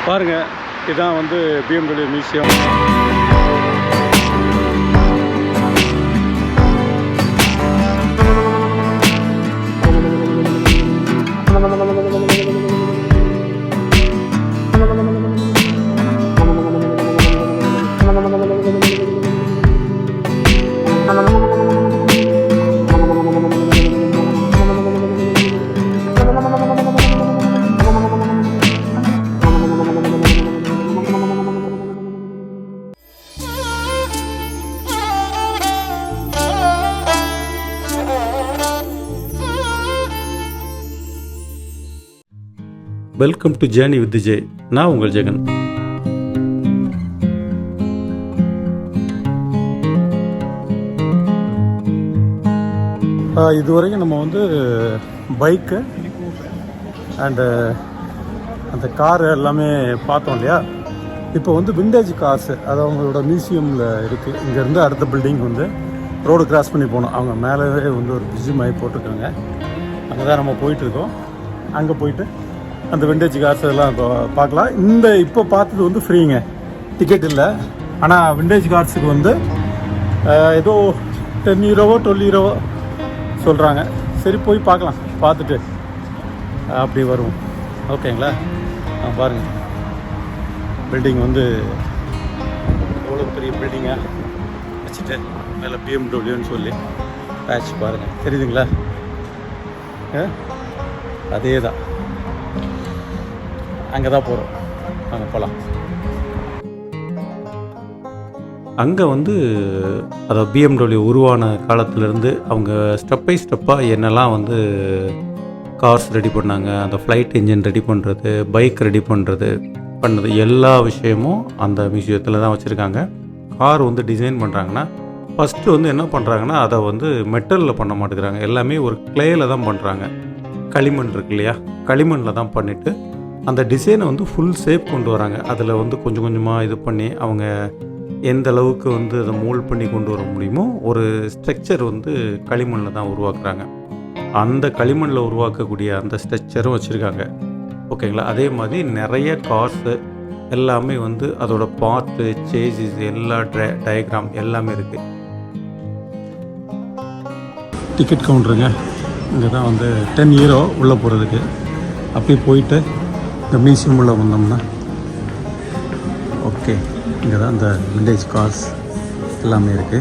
பாருங்கள், இதுதான் வந்து BMW museum. Welcome to journey with J. நான் உங்கள் ஜெகன். இதுவரைக்கும் நம்ம வந்து பைக்கு அண்டு அந்த காரு எல்லாமே பார்த்தோம் இல்லையா. இப்போ வந்து விண்டேஜ் கார்ஸு அது அவங்களோட மியூசியமில் இருக்குது. இங்கேருந்து அடுத்த பில்டிங் வந்து ரோடு கிராஸ் பண்ணி போகணும். அவங்க மேலே வந்து ஒரு பிரிட்ஜு மாதிரி போட்டிருக்காங்க. அங்கே தான் நம்ம போயிட்டுருக்கோம். அங்கே போயிட்டு அந்த விண்டேஜ் கார்ஸ் எல்லாம் இப்போ பார்க்கலாம். இந்த இப்போ பார்த்தது வந்து ஃப்ரீங்க, டிக்கெட் இல்லை. ஆனால் விண்டேஜ் கார்ஸுக்கு வந்து ஏதோ €10 €12 சொல்கிறாங்க. சரி, போய் பார்க்கலாம். பார்த்துட்டு அப்படி வருவோம். ஓகேங்களா? பாருங்கள், பில்டிங் வந்து எவ்வளோ பெரிய பில்டிங்காக வச்சுட்டு மேலே BMWன்னு சொல்லி பேட்ச் பாருங்கள், தெரியுதுங்களா? அதே தான், அங்கே தான் போகிறோம். அங்கே போகலாம். அங்கே வந்து அதாவது BMW உருவான காலத்துலேருந்து அவங்க ஸ்டெப் பை ஸ்டெப்பாக என்னெல்லாம் வந்து கார்ஸ் ரெடி பண்ணாங்க, அந்த ஃப்ளைட் இன்ஜின் ரெடி பண்ணுறது, பைக் ரெடி பண்ணது எல்லா விஷயமும் அந்த மியூசியத்தில் தான் வச்சுருக்காங்க. கார் வந்து டிசைன் பண்ணுறாங்கன்னா ஃபஸ்ட்டு வந்து என்ன பண்ணுறாங்கன்னா அதை வந்து மெட்டலில் பண்ண மாட்டேங்கிறாங்க. எல்லாமே ஒரு கிளேயில் தான் பண்ணுறாங்க. களிமண் இருக்கு இல்லையா, களிமண்ணில் தான் பண்ணிவிட்டு அந்த டிசைனை வந்து ஃபுல் ஷேப் கொண்டு வராங்க. அதில் வந்து கொஞ்சம் கொஞ்சமாக இது பண்ணி அவங்க எந்த அளவுக்கு வந்து அதை மோல்ட் பண்ணி கொண்டு வர முடியுமோ ஒரு ஸ்ட்ரக்சர் வந்து களிமண்ணில் தான் உருவாக்குறாங்க. அந்த களிமண்ணில் உருவாக்கக்கூடிய அந்த ஸ்ட்ரக்சரும் வச்சுருக்காங்க. ஓகேங்களா? அதே மாதிரி நிறைய கார்ஸு எல்லாமே வந்து அதோட பார்ட்டு, சேசிஸ், எல்லா டயக்ராம் எல்லாமே இருக்குது. டிக்கெட் கவுண்டருங்க, இங்கே தான் வந்து €10 உள்ளே போகிறதுக்கு. அப்படியே போயிட்டு இந்த மியூசியம் உள்ள வந்தோம்னா ஓகே, இங்கே தான் இந்த விண்டேஜ் கார்ஸ் எல்லாமே இருக்குது.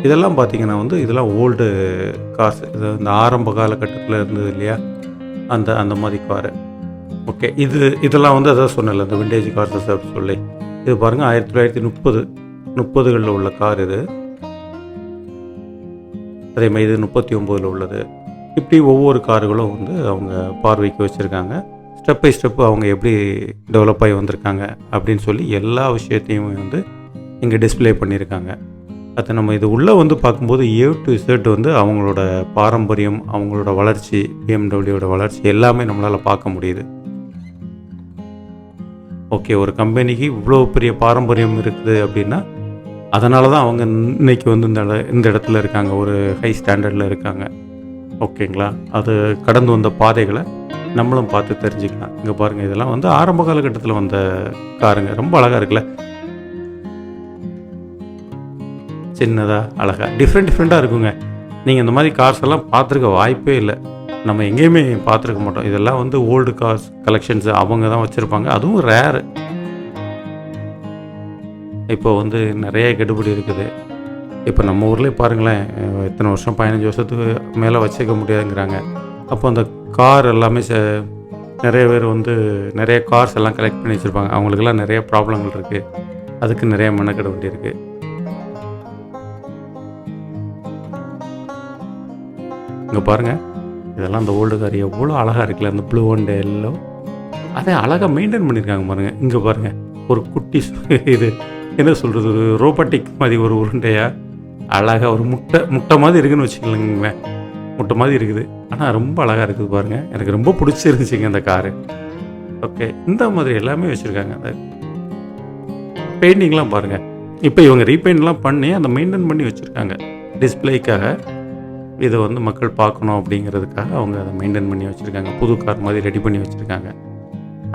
இதெல்லாம் பார்த்திங்கன்னா வந்து இதெல்லாம் ஓல்டு கார்ஸ். இது இந்த ஆரம்ப காலகட்டத்தில் இருந்தது இல்லையா, அந்த மாதிரி காரு. ஓகே, இதெல்லாம் வந்து அதான் சொன்னல இந்த விண்டேஜ் கார்ஸஸ் அப்படின்னு சொல்லி. இது பாருங்கள், 1930களில் உள்ள கார் இது. அதே மாதிரி இது 39 உள்ளது. இப்படி ஒவ்வொரு கார்களும் வந்து அவங்க பார்வைக்கு வச்சுருக்காங்க. ஸ்டெப் பை ஸ்டெப்பு அவங்க எப்படி டெவலப் ஆகி வந்திருக்காங்க அப்படின்னு சொல்லி எல்லா விஷயத்தையும் வந்து இங்கே டிஸ்பிளே பண்ணியிருக்காங்க. அதை நம்ம இது உள்ளே வந்து பார்க்கும்போது A to Z வந்து அவங்களோட பாரம்பரியம், அவங்களோட வளர்ச்சி, BMWவோட வளர்ச்சி எல்லாமே நம்மளால் பார்க்க முடியுது. ஓகே, ஒரு கம்பெனிக்கு இவ்வளோ பெரிய பாரம்பரியம் இருக்குது அப்படின்னா அதனால தான் அவங்க இன்றைக்கி வந்து இந்த இடத்துல இருக்காங்க, ஒரு ஹை ஸ்டாண்டர்டில் இருக்காங்க. ஓகேங்களா? அது கடந்து வந்த பாதைகளை நம்மளும் பார்த்து தெரிஞ்சுக்கலாம். இங்கே பாருங்கள், இதெல்லாம் வந்து ஆரம்ப காலகட்டத்தில் வந்த காருங்க. ரொம்ப அழகாக இருக்குல்ல, சின்னதாக அழகாக டிஃப்ரெண்ட்டாக இருக்குங்க. நீங்கள் இந்த மாதிரி கார்ஸ் எல்லாம் பார்த்துருக்க வாய்ப்பே இல்லை. நம்ம எங்கேயுமே பார்த்துருக்க மாட்டோம். இதெல்லாம் வந்து ஓல்டு கார்ஸ் கலெக்ஷன்ஸு அவங்க தான் வச்சுருப்பாங்க. அதுவும் ரேரு. இப்போ வந்து நிறைய கெடுபிடி இருக்குது. இப்போ நம்ம ஊர்லேயே பாருங்களேன், எத்தனை வருஷம் 15 வருஷத்துக்கு மேலே வச்சுக்க முடியாதுங்கிறாங்க. அப்போ அந்த கார் எல்லாமே நிறைய பேர் வந்து நிறைய கார்ஸ் எல்லாம் கலெக்ட் பண்ணி வச்சுருப்பாங்க. அவங்களுக்கெல்லாம் நிறைய ப்ராப்ளங்கள் இருக்குது. அதுக்கு நிறைய மெனக்கெட வேண்டியிருக்கு. இங்கே பாருங்கள், இதெல்லாம் அந்த ஓல்டு கார் எவ்வளோ அழகாக இருக்குல்ல, அந்த ப்ளூ அண்ட் எல்லோ. அதை அழகாக மெயின்டைன் பண்ணியிருக்காங்க பாருங்கள். இங்கே பாருங்கள், ஒரு குட்டி இது என்ன சொல்கிறது, ஒரு ரோபோட்டிக் மாதிரி ஒரு உருண்டையாக அழகாக ஒரு முட்டை மாதிரி இருக்குதுன்னு வச்சுக்கலங்களேன். முட்டை மாதிரி இருக்குது, ஆனால் ரொம்ப அழகாக இருக்குது பாருங்கள். எனக்கு ரொம்ப பிடிச்சிருந்துச்சிங்க அந்த காரு. ஓகே, இந்த மாதிரி எல்லாமே வச்சுருக்காங்க. அந்த பெயிண்டிங்லாம் பாருங்கள். இப்போ இவங்க ரீபெயிண்ட்லாம் பண்ணி அந்த மெயின்டைன் பண்ணி வச்சுருக்காங்க டிஸ்பிளேக்காக. இதை வந்து மக்கள் பார்க்கணும் அப்படிங்கிறதுக்காக அவங்க அதை மெயின்டைன் பண்ணி வச்சுருக்காங்க. புது கார் மாதிரி ரெடி பண்ணி வச்சுருக்காங்க.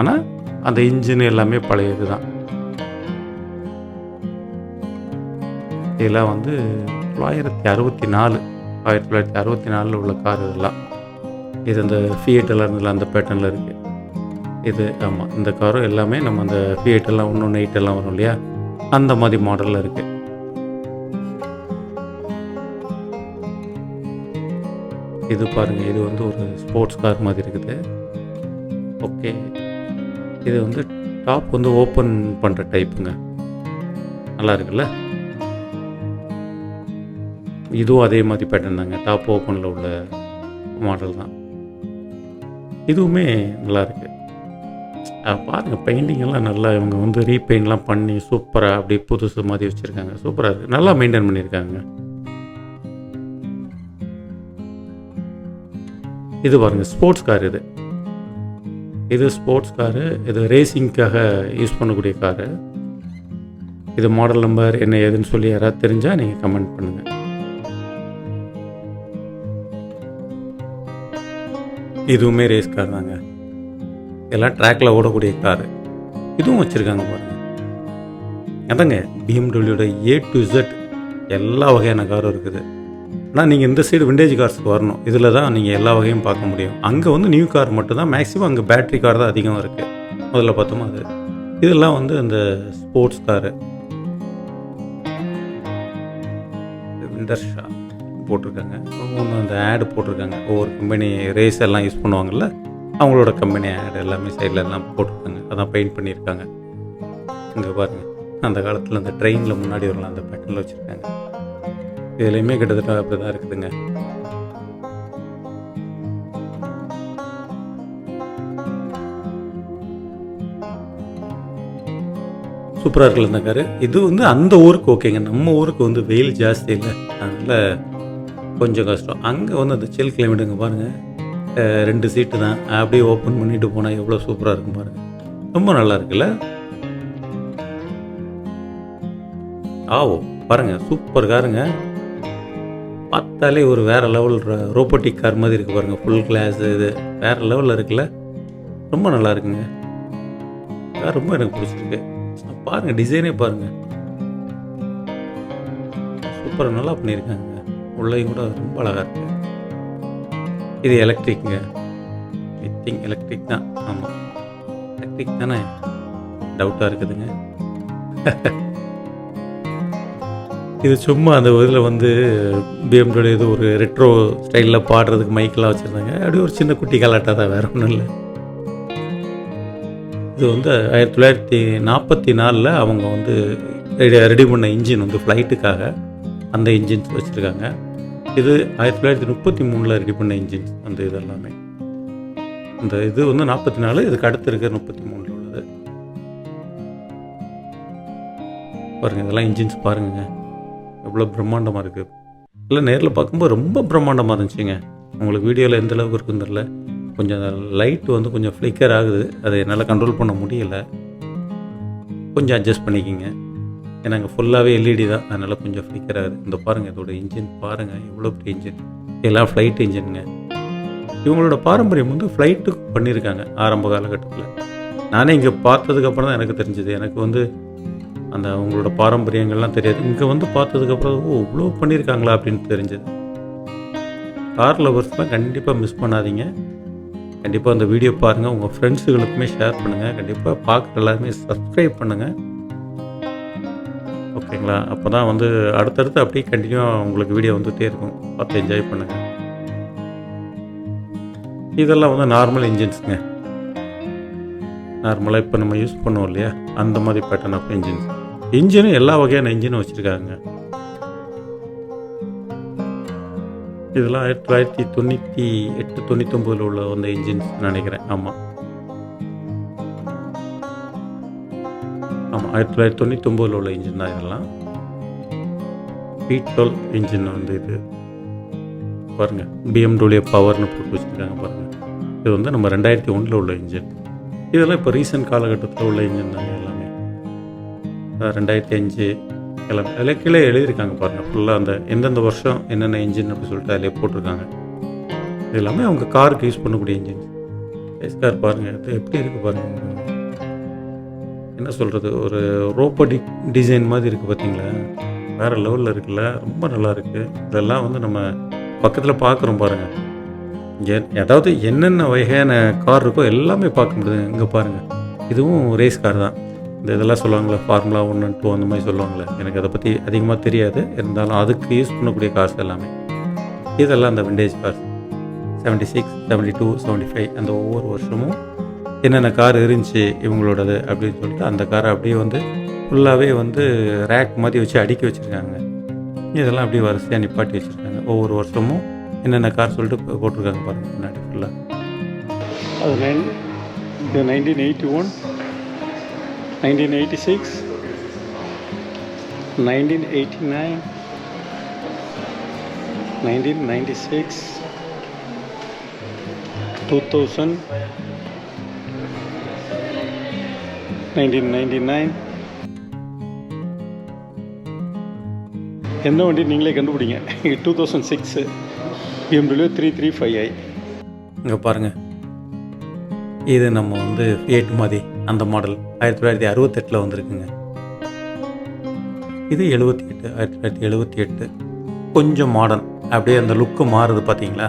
ஆனால் அந்த இன்ஜின் எல்லாமே பழையது தான். இதெல்லாம் வந்து 1964 உள்ள கார் இதெல்லாம். இது அந்த ஃபியட்டெல்லாம் இருந்ததில்ல, அந்த பேட்டர்னில் இருக்குது இது. ஆமாம், இந்த காரும் எல்லாமே நம்ம அந்த ஃபியட்டெல்லாம் 118 வரும் இல்லையா, அந்த மாதிரி மாடலில் இருக்குது. இது பாருங்கள், இது வந்து ஒரு ஸ்போர்ட்ஸ் கார் மாதிரி இருக்குது. ஓகே, இது வந்து டாப் வந்து ஓப்பன் பண்ணுற டைப்புங்க, நல்லா இருக்குல்ல. இதுவும் அதே மாதிரி பேட்டர்ன் தாங்க, டாப் ஓப்பனில் உள்ள மாடல் தான். இதுவுமே நல்லாயிருக்கு. பாருங்கள், பெயிண்டிங்கெல்லாம் நல்லா இவங்க வந்து ரீபெயிண்ட்லாம் பண்ணி சூப்பராக அப்படியே புதுசு மாதிரி வச்சுருக்காங்க. சூப்பராக இருக்குது, நல்லா மெயின்டைன் பண்ணியிருக்காங்க. இது பாருங்கள், ஸ்போர்ட்ஸ் கார். இது ஸ்போர்ட்ஸ் காரு. இது ரேசிங்க்காக யூஸ் பண்ணக்கூடிய காரு. இது மாடல் நம்பர் என்ன ஏதுன்னு சொல்லி யாராவது தெரிஞ்சால் நீங்கள் கமெண்ட் பண்ணுங்கள். இதுவுமே ரேஸ் கார் தாங்க, எல்லாம் ட்ராக்கில் ஓடக்கூடிய காரு. இதுவும் வச்சுருக்காங்க பாருங்கள். அதாங்க பிஎம்டபிள்யூட A to Z எல்லா வகையான காரும் இருக்குது. ஆனால் நீங்கள் இந்த சைடு விண்டேஜ் கார்ஸ்க்கு வரணும். இதில் தான் நீங்கள் எல்லா வகையும் பார்க்க முடியும். அங்கே வந்து நியூ கார் மட்டும்தான் மேக்ஸிமம், அங்கே பேட்ரி கார் தான் அதிகம் இருக்குது. முதல்ல பார்த்தோமா அது. இதெல்லாம் வந்து அந்த ஸ்போர்ட்ஸ் காரு. விண்டர் ஷா போட்டிருக்காங்க, ஒன்று அந்த ஆடு போட்டிருக்காங்க. ஒவ்வொரு கம்பெனி ரேஸ் எல்லாம் யூஸ் பண்ணுவாங்கள்ல, அவங்களோட கம்பெனி ஆடு எல்லாமே சைடில் எல்லாம் போட்டிருக்காங்க. அதான் பெயிண்ட் பண்ணியிருக்காங்க. இங்கே பாருங்கள், அந்த காலத்தில் அந்த ட்ரெயினில் முன்னாடி வரலாம் அந்த பேட்டர்னில் வச்சுருக்காங்க. இதுலேயுமே கிட்டத்தட்ட அப்படி தான் இருக்குதுங்க. சூப்பராக இருக்குல்ல இந்த காரு. இது வந்து அந்த ஊருக்கு ஓகேங்க. நம்ம ஊருக்கு வந்து வெயில் ஜாஸ்தி இல்லை, அதனால் கொஞ்சம் கஷ்டம். அங்கே வந்து அந்த சில் கிளைமேட்டுங்க பாருங்கள். 2 சீட்டு தான், அப்படியே ஓப்பன் பண்ணிட்டு போனால் எவ்வளோ சூப்பராக இருக்கும் பாருங்கள். ரொம்ப நல்லா இருக்குல்ல. பாருங்கள், சூப்பர் காருங்க. பார்த்தாலே ஒரு வேறு லெவல் ரோபோட்டிக் கார் மாதிரி இருக்குது பாருங்கள். ஃபுல் கிளாஸ், இது வேறு லெவலில் இருக்குல்ல. ரொம்ப நல்லா இருக்குங்க கார், ரொம்ப எனக்கு பிடிச்சிருக்கு. பாருங்கள், டிசைனே பாருங்கள், சூப்பராக நல்லா பண்ணியிருக்காங்க. உள்ளேயும் கூட ரொம்ப அழகாக இருக்குது. இது எலக்ட்ரிக்ங்க, ஐ திங்க் எலக்ட்ரிக் தான். ஆமாம், எலக்ட்ரிக் தானே, டவுட்டாக இருக்குதுங்க. இது சும்மா அந்த இதில் வந்து பிஎம்டபிள்யூ இது ஒரு ரெட்ரோ ஸ்டைலில் பாடுறதுக்கு மைக்கெலாம் வச்சுருந்தாங்க. அப்படியே ஒரு சின்ன குட்டி கலாட்டாக தான், வேறு ஒன்றும் இல்லை. இது வந்து 1944 அவங்க வந்து ரெடி பண்ண இன்ஜின் வந்து ஃப்ளைட்டுக்காக அந்த இன்ஜின்ஸ் வச்சுருக்காங்க. இது 1933 ரெடி பண்ண இன்ஜின்ஸ் அந்த இது எல்லாமே. அந்த இது வந்து 44, இதுக்கு அடுத்து இருக்கிற 33 உள்ளது. பாருங்கள், இதெல்லாம் இன்ஜின்ஸ் பாருங்க, எவ்வளோ பிரம்மாண்டமாக இருக்குது. இல்லை நேரில் பார்க்கும்போது ரொம்ப பிரம்மாண்டமாக இருந்துச்சுங்க. உங்களுக்கு வீடியோவில் எந்த அளவுக்கு இருக்குன்னு தெரியல. கொஞ்சம் லைட் வந்து கொஞ்சம் ஃப்ளிக்கர் ஆகுது, அதை என்னால் கண்ட்ரோல் பண்ண முடியலை. கொஞ்சம் அட்ஜஸ்ட் பண்ணிக்கிங்க. ஏன்னா அங்கே ஃபுல்லாகவே எல்இடி தான், அதனால் கொஞ்சம் ஃப்ளிக்கர் ஆகுது. இந்த பாருங்கள், இதோட இன்ஜின் பாருங்கள், எவ்வளோ பெரிய இன்ஜின். எல்லாம் ஃப்ளைட் இன்ஜினுங்க. இவங்களோட பாரம்பரியம் வந்து ஃப்ளைட்டுக்கு பண்ணியிருக்காங்க ஆரம்ப காலகட்டத்தில். நானே இங்கே பார்த்ததுக்கப்புறம் தான் எனக்கு தெரிஞ்சது. எனக்கு வந்து அந்த அவங்களோட பாரம்பரியங்கள்லாம் தெரியாது. இங்கே வந்து பார்த்ததுக்கப்புறம் இவ்வளோ பண்ணியிருக்காங்களா அப்படின்னு தெரிஞ்சது. கார் லவர்ஸ்லாம் கண்டிப்பாக மிஸ் பண்ணாதீங்க. கண்டிப்பாக அந்த வீடியோ பாருங்கள், உங்கள் ஃப்ரெண்ட்ஸுகளுக்குமே ஷேர் பண்ணுங்கள். கண்டிப்பாக பார்க்குற எல்லாருமே சப்ஸ்கிரைப் பண்ணுங்கள், ஓகேங்களா? அப்போ தான் வந்து அடுத்தடுத்து அப்படியே கண்டினியூவாக உங்களுக்கு வீடியோ வந்துகிட்டே இருக்கும், பார்த்து என்ஜாய் பண்ணுங்கள். இதெல்லாம் வந்து நார்மல் இன்ஜின்ஸுங்க. நார்மலாக இப்போ நம்ம யூஸ் பண்ணுவோம் இல்லையா, அந்த மாதிரி பேட்டர்ன் ஆஃப் இன்ஜின்ஸ். இன்ஜினும் எல்லா வகையான இன்ஜினும் வச்சுருக்காங்க. இதெல்லாம் 1998, 99 உள்ள அந்த இன்ஜின்ஸ் நினைக்கிறேன். ஆமாம் 1999 உள்ள இன்ஜின் தான் இதெல்லாம். V12 இன்ஜின் வந்து இது பாருங்கள், BMW பவர்னு போட்டு வச்சுருக்காங்க பாருங்கள். இது வந்து நம்ம 2001 உள்ள இன்ஜின். இதெல்லாம் இப்போ ரீசெண்ட் காலகட்டத்தில் உள்ள இன்ஜின் தாங்க எல்லாமே. 2005 எல்லாமே அதில் கீழே எழுதியிருக்காங்க பாருங்கள். ஃபுல்லாக அந்த எந்தெந்த வருஷம் என்னென்ன இன்ஜின் அப்படி சொல்லிட்டு அதிலே போட்டிருக்காங்க. இது எல்லாமே அவங்க காருக்கு யூஸ் பண்ணக்கூடிய இன்ஜின். ரேஸ் கார் பாருங்கள், இது எப்படி இருக்குது பாருங்கள். என்ன சொல்கிறது, ஒரு ரோபோட்டிக் டிசைன் மாதிரி இருக்குது பார்த்தீங்களா, வேறு லெவலில் இருக்குல்ல, ரொம்ப நல்லா இருக்குது. இதெல்லாம் வந்து நம்ம பக்கத்தில் பார்க்குறோம் பாருங்கள். அதாவது என்னென்ன வகையான கார் இருக்கோ எல்லாமே பார்க்க முடியுது. இங்கே பாருங்கள், இதுவும் ரேஸ் கார் தான். இந்த இதெல்லாம் சொல்லுவாங்களே, ஃபார்முலா 1 and 2 அந்த மாதிரி சொல்லுவாங்களே, எனக்கு அதை பற்றி அதிகமாக தெரியாது. இருந்தாலும் அதுக்கு யூஸ் பண்ணக்கூடிய கார்ஸ் எல்லாமே இதெல்லாம் அந்த விண்டேஜ் கார்ஸ் 76, 72, 75 அந்த ஒவ்வொரு வருஷமும் என்னென்ன கார் இருந்துச்சு இவங்களோடது அப்படின்னு சொல்லிட்டு அந்த காரை அப்படியே வந்து ஃபுல்லாகவே வந்து ரேக் மாதிரி வச்சு அடுக்கி வச்சுருக்காங்க. இதெல்லாம் அப்படியே வரிசையாக நிப்பாட்டி வச்சுருக்காங்க. ஒவ்வொரு வருஷமும் என்னென்ன கார் சொல்லிட்டு போட்டிருக்காங்க பாருங்கள் முன்னாடி ஃபுல்லாக. அது 1981, 1986, 1989, 1996, 2000, 1999. எந்த வண்டி நீங்களே கண்டுபிடிங்க. 2006 BMW 335i. இங்கே பாருங்கள், இது நம்ம வந்து Fiat மாதிரி அந்த மாடல் 1968 வந்திருக்குங்க. இது 78, 1978 கொஞ்சம் மாடர்ன், அப்படியே அந்த லுக்கு மாறுது பார்த்தீங்களா.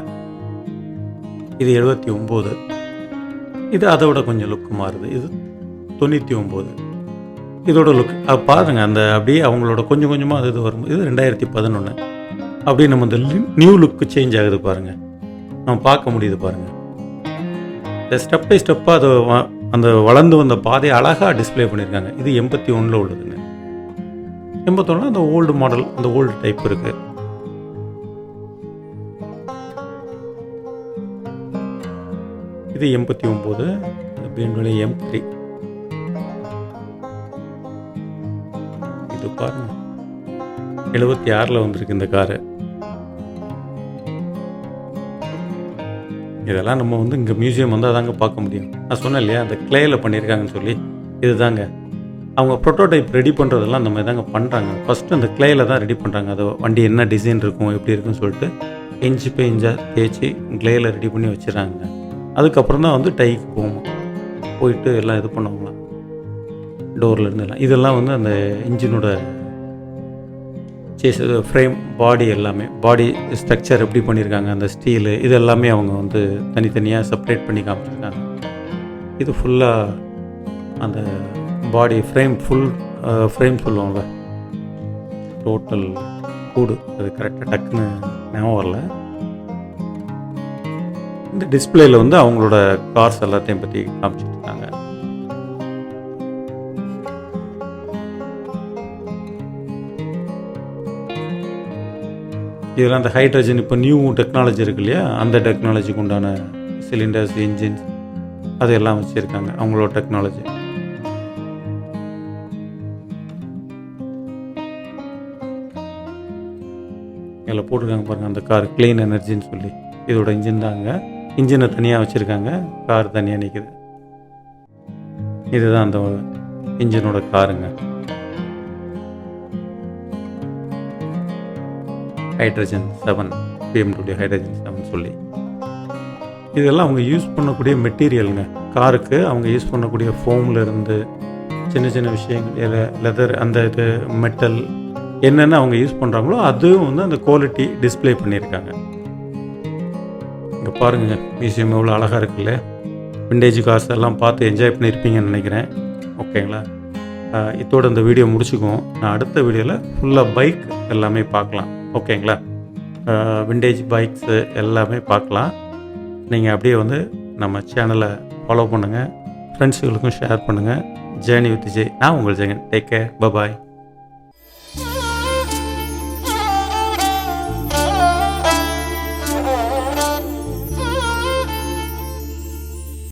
இது 79, இது அதை விட கொஞ்சம் லுக்கு மாறுது. இது 99, இதோட லுக் பாருங்கள். அந்த அப்படியே அவங்களோட கொஞ்சம் கொஞ்சமாக இது வரும்போது இது 2011. அப்படியே நம்ம இந்த நியூ லுக்கு சேஞ்ச் ஆகுது பாருங்கள், நம்ம பார்க்க முடியுது பாருங்கள். இந்த ஸ்டெப் பை ஸ்டெப்பாக அது அந்த வளர்ந்து வந்த பாதையை அழகாக டிஸ்பிளே பண்ணியிருக்காங்க. இது 81 உள்ளதுங்க. 81 அந்த ஓல்டு மாடல், அந்த ஓல்டு டைப் இருக்குது. இது 89, BMW M3. இது பாருங்க 76 வந்திருக்கு இந்த காரு. இதெல்லாம் நம்ம வந்து இங்கே மியூசியம் வந்து அதாங்க பார்க்க முடியும். நான் சொன்னேன் இல்லையா, அந்த கிளேயில் பண்ணியிருக்காங்கன்னு சொல்லி. இது தாங்க அவங்க ப்ரோட்டோடைப் ரெடி பண்ணுறதெல்லாம் அந்த மாதிரி தாங்க பண்ணுறாங்க. ஃபஸ்ட்டு அந்த கிளேயில் தான் ரெடி பண்ணுறாங்க. அது வண்டி என்ன டிசைன் இருக்கும், எப்படி இருக்குன்னு சொல்லிட்டு இன்ச்சு பை இன்ச்சாக தேய்ச்சி கிளேயில் ரெடி பண்ணி வச்சுறாங்க. அதுக்கப்புறம் தான் வந்து டைக்கு போகும், போயிட்டு எல்லாம் இது பண்ணுவாங்களாம், டோர்லேருந்து எல்லாம். இதெல்லாம் வந்து அந்த இன்ஜினோட சேஸ், ஃப்ரேம், பாடி எல்லாமே, பாடி ஸ்ட்ரக்சர் எப்படி பண்ணியிருக்காங்க, அந்த ஸ்டீலு இது எல்லாமே அவங்க வந்து தனித்தனியாக செப்ரேட் பண்ணி காமிச்சிருக்காங்க. இது ஃபுல்லாக அந்த பாடி ஃப்ரேம், ஃபுல் ஃப்ரேம் சொல்லுவாங்கள்ல, டோட்டல் கூடு, அது கரெக்டாக டக்குன்னு ஞாபகம் வரல. இந்த டிஸ்பிளேயில் வந்து அவங்களோட கார்ஸ் எல்லாத்தையும் பற்றி காமிச்சிட்டு இருக்காங்க. இதெல்லாம் அந்த ஹைட்ரஜன், இப்போ நியூ டெக்னாலஜி இருக்கு இல்லையா, அந்த டெக்னாலஜிக்கு உண்டான சிலிண்டர்ஸ், இன்ஜின்ஸ் அதெல்லாம் வச்சுருக்காங்க, அவங்களோட டெக்னாலஜி. இதில் போட்டிருக்காங்க பாருங்கள், அந்த கார் க்ளீன் எனர்ஜின்னு சொல்லி. இதோட இன்ஜின் தாங்க, இன்ஜினை தனியாக வச்சுருக்காங்க, கார் தனியாக நிற்குது. இதுதான் அந்த இன்ஜினோட காருங்க. ஹைட்ரஜன் 7, BMW ஹைட்ரஜன் 7 சொல்லி. இதெல்லாம் அவங்க யூஸ் பண்ணக்கூடிய மெட்டீரியலுங்க. காருக்கு அவங்க யூஸ் பண்ணக்கூடிய ஃபோம்லேருந்து சின்ன சின்ன விஷயங்கள், லெதர், அந்த இது மெட்டல் என்னென்ன அவங்க யூஸ் பண்ணுறாங்களோ அதுவும் வந்து அந்த குவாலிட்டி டிஸ்பிளே பண்ணியிருக்காங்க. இங்கே பாருங்கள், மியூசியம் எவ்வளோ அழகாக இருக்குல்ல. விண்டேஜ் கார்ஸ் எல்லாம் பார்த்து என்ஜாய் பண்ணியிருப்பீங்கன்னு நினைக்கிறேன். ஓகேங்களா, இதோட இந்த வீடியோ முடிச்சுக்குவோம். நான் அடுத்த வீடியோவில் ஃபுல்லாக பைக் எல்லாமே பார்க்கலாம். ஓகேங்களா, விண்டேஜ் பைக்ஸு எல்லாமே பார்க்கலாம். நீங்கள் அப்படியே வந்து நம்ம சேனலை ஃபாலோ பண்ணுங்கள், ஃப்ரெண்ட்ஸுகளுக்கும் ஷேர் பண்ணுங்கள். Journey with Jai. நான் உங்கள் ஜெகன். Take care, bye bye.